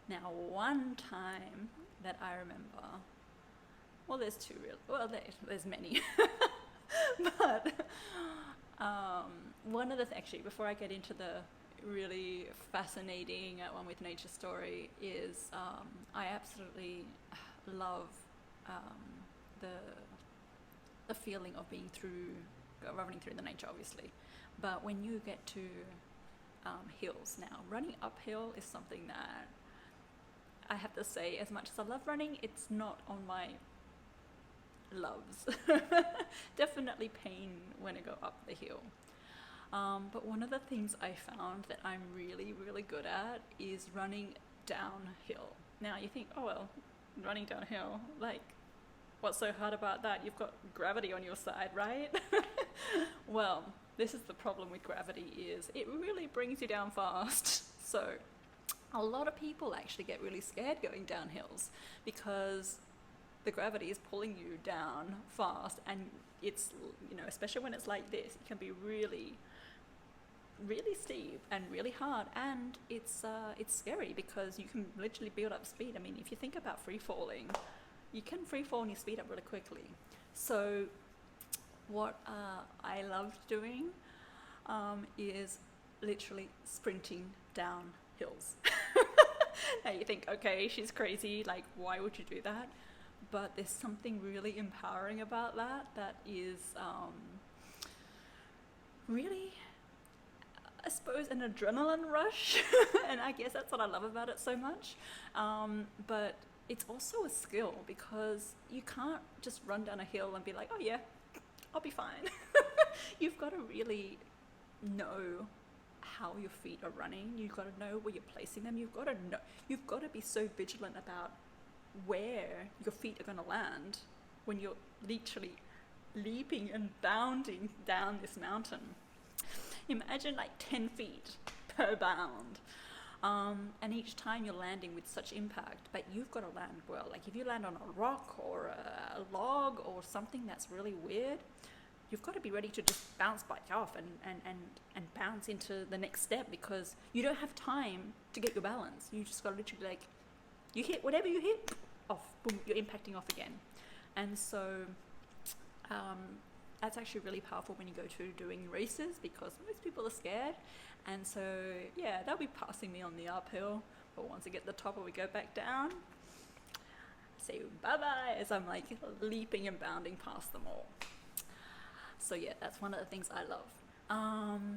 Now, one time that I remember, well, there's two real, well, there's many, but one of the actually, before I get into the really fascinating one with nature story, is I absolutely love um, the the feeling of being running through the nature, obviously. But when you get to hills now, running uphill is something that I have to say, as much as I love running, it's not on my loves. Definitely pain when I go up the hill. But one of the things I found that I'm really, really good at is running downhill. Now you think, oh well, running downhill, like, what's so hard about that? You've got gravity on your side, right? Well, this is the problem with gravity, is it really brings you down fast. So a lot of people actually get really scared going down hills because the gravity is pulling you down fast, and it's, especially when it's like this, it can be really, really steep and really hard, and it's scary because you can literally build up speed. I mean, if you think about free falling, you can free fall and you speed up really quickly. So what I loved doing is literally sprinting down hills. Now you think, okay, she's crazy, like, why would you do that? But there's something really empowering about that, that is really, I suppose, an adrenaline rush. And I guess that's what I love about it so much. But it's also a skill, because you can't just run down a hill and be like, oh yeah, I'll be fine. You've got to really know how your feet are running. You've got to know where you're placing them. You've got to be so vigilant about where your feet are going to land when you're literally leaping and bounding down this mountain. Imagine like 10 feet per bound. And each time you're landing with such impact, but you've got to land well. Like if you land on a rock or a log or something that's really weird, you've got to be ready to just bounce back off and bounce into the next step, because you don't have time to get your balance. You just got to literally, like, you hit whatever you hit, off, boom, you're impacting off again. And so that's actually really powerful when you go to doing races, because most people are scared. And so, yeah, they'll be passing me on the uphill, but once I get to the top or we go back down, I say bye-bye as I'm like leaping and bounding past them all. So yeah, that's one of the things I love.